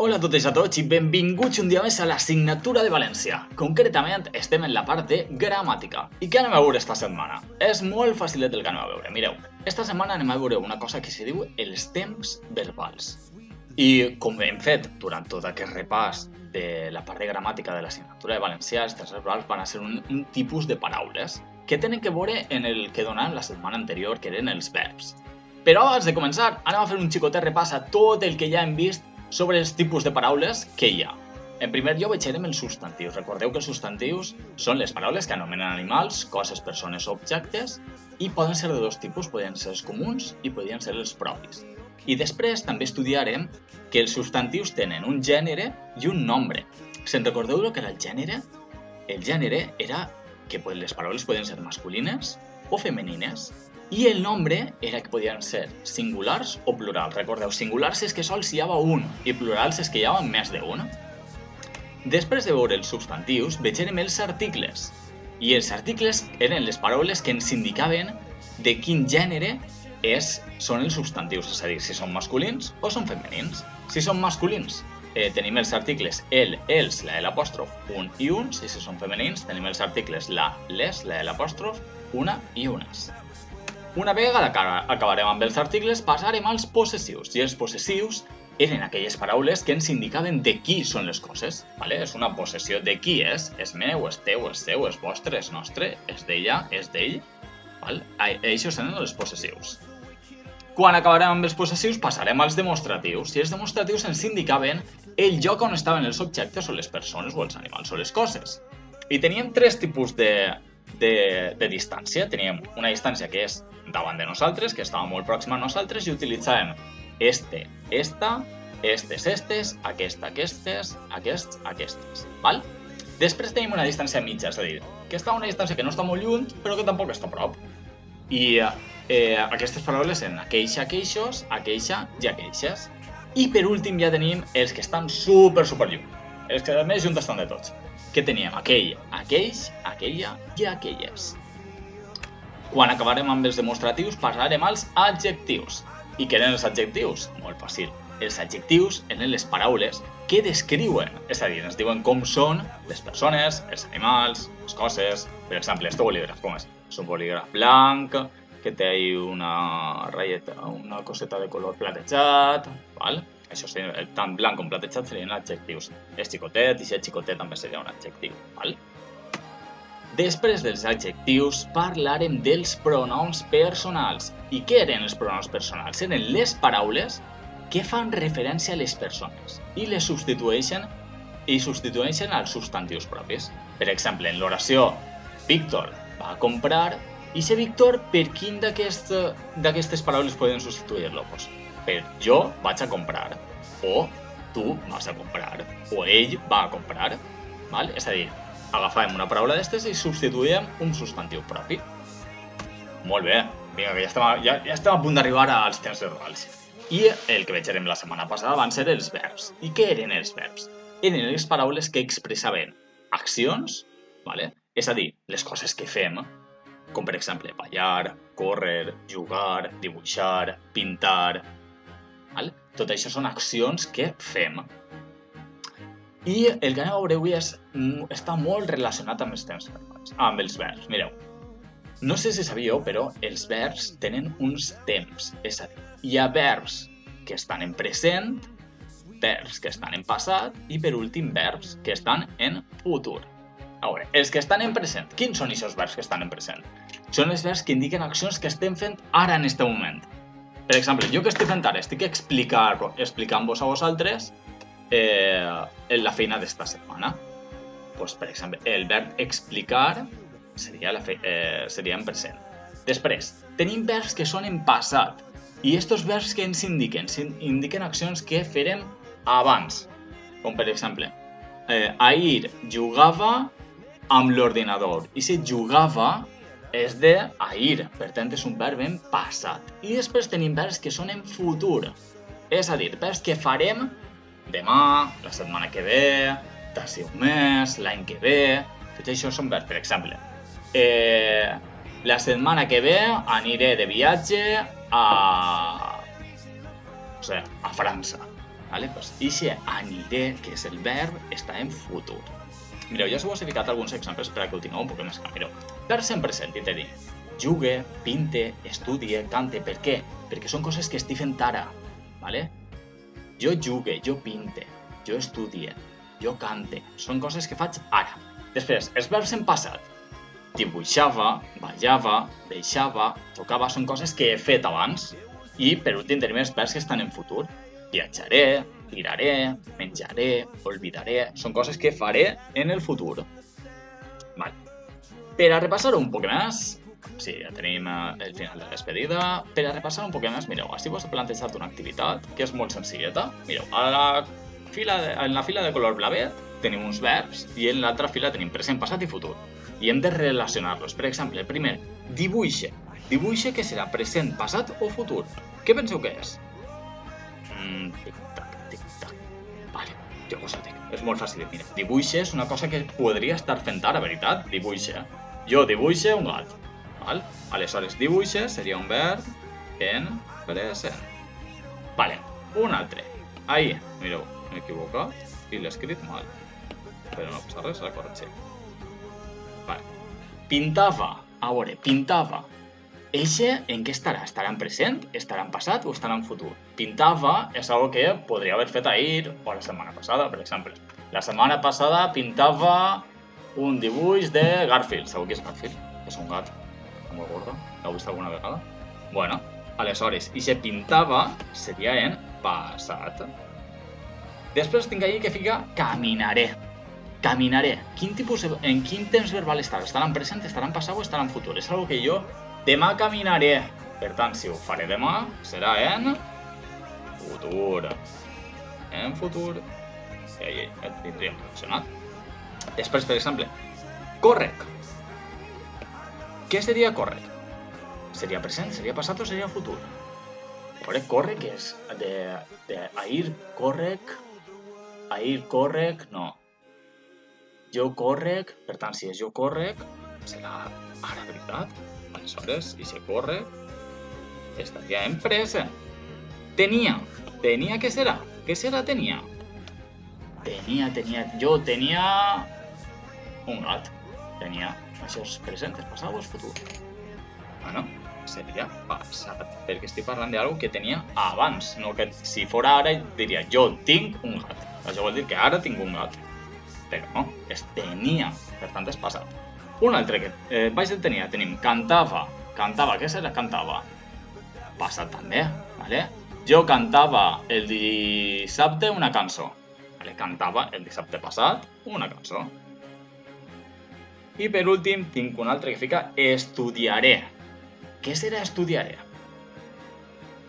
Hola a totes i a tots i benvinguts un dia més a l'assignatura de València. Concretament estem en la part de gramàtica. I què anem a veure esta setmana? És molt facilet el que anem a veure, mireu. Esta setmana anem a veure una cosa que se diu els temps verbals. I com hem fet durant tot aquest repàs de la part de gramàtica de l'assignatura de Valencià, els temps verbals van a ser un tipus de paraules que tenen que veure en el que donàvem la setmana anterior, que eren els verbs. Però abans de començar, anem a fer un xicotet repàs a tot el que ja hem vist sobre els tipus de paraules que hi ha. En primer lloc veurem els substantius. Recordeu que els substantius són les paraules que anomenen animals, coses, persones o objectes i poden ser de dos tipus, podien ser els comuns i podien ser els propis. I després també estudiarem que els substantius tenen un gènere i un nombre. Se'n recordeu el que era el gènere? El gènere era que les paraules podien ser masculines o femenines. I el nombre era que podien ser singulars o plurals. Recordeu, singulars és que sols hi havia un i plurals és que hi havia més d'un. Després de veure els substantius, veurem els articles. I els articles eren les paraules que ens indicaven de quin gènere són els substantius, és a dir, si són masculins o són femenins. Si són masculins, tenim els articles el, els, la l'apòstrof, un i uns, i si són femenins, tenim els articles la, les, la l'apòstrof, una i unes. Una vegada que acabarem amb els articles, passarem als possessius. I els possessius eren aquelles paraules que ens indicaven de qui són les coses. Vale? És una possessió de qui és meu, és teu, és seu, és vostre, és nostre, és d'ella, és d'ell. Això eren els possessius. Quan acabarem amb els possessius, passarem als demostratius. I els demostratius ens indicaven el lloc on estaven els objectes o les persones o els animals o les coses. I teníem tres tipus de distància. Teníem una distància que és davant de nosaltres, que estava molt pròxima a nosaltres, i utilitzàvem este, esta, estes, aquesta, aquestes, aquests, aquestes. Val? Després tenim una distància mitja, és a dir, que està a una distància que no està molt lluny, però que tampoc està a prop. I aquestes paraules eren aqueixa, aqueixos, aqueixa i aqueixes. I per últim ja tenim els que estan super lluny. Els que més junts estan de tots. Que teníem aquell, aquells, aquella i aquelles. Quan acabarem amb els demostratius, passarem als adjectius. I què eren els adjectius? Molt fàcil. Els adjectius eren les paraules que descriuen, és a dir, ens diuen com són les persones, els animals, les coses. Per exemple, este bolígraf, com és? És un bolígraf blanc, que té una ratlleta, una coseta de color platejat, val? Això seria, tant blanc com platejat serien adjectius. És xicotet, i si és xicotet també seria un adjectiu, val? Després dels adjectius parlarem dels pronoms personals. I què eren els pronoms personals? Eren les paraules que fan referència a les persones i les substitueixen als substantius propis. Per exemple, en l'oració, Víctor va a comprar, i si Víctor, per quin d'aquestes paraules poden substituir-lo? Per jo vaig a comprar, o tu vas a comprar, o ell va a comprar. Val? És a dir, agafàvem una paraula d'estes i substituïem un substantiu propi. Molt bé, vinga, que ja estem a punt d'arribar als temps verbals. I el que veurem la setmana passada van ser els verbs. I què eren els verbs? Eren les paraules que expressaven accions, vale? És a dir, les coses que fem, com per exemple ballar, córrer, jugar, dibuixar, pintar. Vale? Tot això són accions que fem. I el que anem a veure avui està molt relacionat amb els temps verbals, amb els verbs. Mireu, no sé si sabíeu, però els verbs tenen uns temps. És a dir, hi ha verbs que estan en present, verbs que estan en passat i, per últim, verbs que estan en futur. A veure, els que estan en present, quins són aquests verbs que estan en present? Són els verbs que indiquen accions que estem fent ara en aquest moment. Per exemple, jo que estic fent ara, estic explicant-vos a vosaltres en la feina d'esta setmana. Per exemple, el verb explicar seria en present. Després, tenim verbs que són en passat. I aquests verbs que ens indiquen accions que farem abans. Com per exemple, ahir jugava amb l'ordinador. I si jugava és de ahir, per tant és un verb en passat. I després tenim verbs que són en futur. És a dir, verbs que farem demà, la setmana que ve, d'ací un mes, l'any que ve. Tots això són verbs. Per exemple, la setmana que ve aniré de viatge a França. Vale? Pues ixe aniré, que és el verb, està en futur. Mireu, jo us he ficat alguns exemples perquè ho tingueu un poc més clar. Mireu, verbs en present, i t'he dit jugue, pinte, estudie, cante. Per què? Perquè són coses que estic fent ara. Vale? Jo jugue, jo pinte, jo estudie, jo cante. Són coses que faig ara. Després, els verbs en passat. Dibuixava, ballava, deixava, tocava, són coses que he fet abans. I per últim tenim els verbs que estan en futur. Viatjaré, tiraré, menjaré, olvidaré. Són coses que faré en el futur. Vale. Per a repassar un poc més, sí, ja tenim el final de la despedida. Per a repassar un poc més, mireu, així vos he plantejat una activitat que és molt senzilleta. Mireu, en la fila de color blavet tenim uns verbs i en l'altra fila tenim present, passat i futur. I hem de relacionar-los. Per exemple, el primer, dibuixe. Dibuixe que serà present, passat o futur. Què penseu que és? Tic-tac, tic-tac. Vale, jo us ho dic. És molt fàcil. Mira, dibuixe és una cosa que podria estar fent ara, veritat? Dibuixe. Jo dibuixe un gat. Val? Aleshores, dibuixe seria un verb en present. Vale, un altre. Ahí, mireu, m'he equivocat i l'he escrit mal. Però no passa res, s'ha corregit. Vale. Pintava. A veure, pintava. Eixe en què estarà? Estarà en present, estarà en passat o estarà en futur? Pintava és algo que podria haver fet ahir o la setmana passada, per exemple. La setmana passada pintava un dibuix de Garfield. Sabeu qui és Garfield? És un gat molt gordo. L'heu vist alguna vegada? Bueno, aleshores, eixe pintava seria en passat. Després tinc allí que fica caminaré. Caminaré. En quin temps verbal estarà? Estarà en present, estarà en passat o estarà en futur? És algo que jo demà caminaré. Per tant, si ho faré demà, serà en futur. En futur. I ahí et tindríem relacionat. Després, per exemple, córrec. Què seria córrec? Seria present, seria passat o seria futur? Córrec és de ahir córrec, no. Jo córrec, per tant, si és jo córrec, serà ara, veritat? Aleshores, i si córrec, estaria en present. Tenia què serà? Què serà tenia? Jo tenia un gat. Això és present, és passat o és futur? Bueno, seria passat, perquè estic parlant d'algo que tenia abans, no que si fora ara diria jo tinc un gat. Això vol dir que ara tinc un gat. Però no, es tenia, per tant és passat. Un altre que baix de tenia tenim cantava. Cantava, què serà cantava? Passat també, vale? Jo cantava el dissabte una cançó. Vale? Cantava el dissabte passat una cançó. I per últim tinc un altre que fica estudiaré. Què serà estudiaré?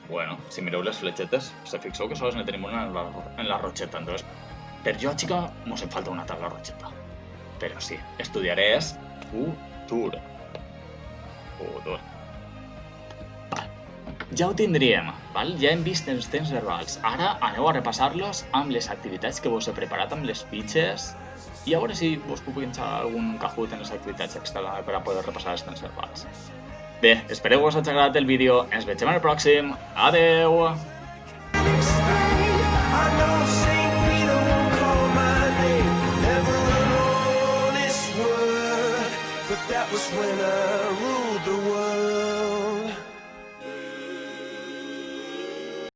Bueno, si mireu les fletxetes, se fixeu que sols ne tenim una en la rotxeta. Entonces, per lògica, mos en falta una altra a la rotxeta. Però sí, estudiaré és futur. Futur. Ja ho tindríem, val? Ja hem vist els temps verbals. Ara aneu a repassar-los amb les activitats que vos he preparat amb les fitxes i a veure si vos puc penjar algun Kahoot en les activitats extra per a poder repassar els temps verbals. Bé, espereu que us hagi agradat el vídeo. Ens veiem en el pròxim. Adeu! That was when I ruled the world.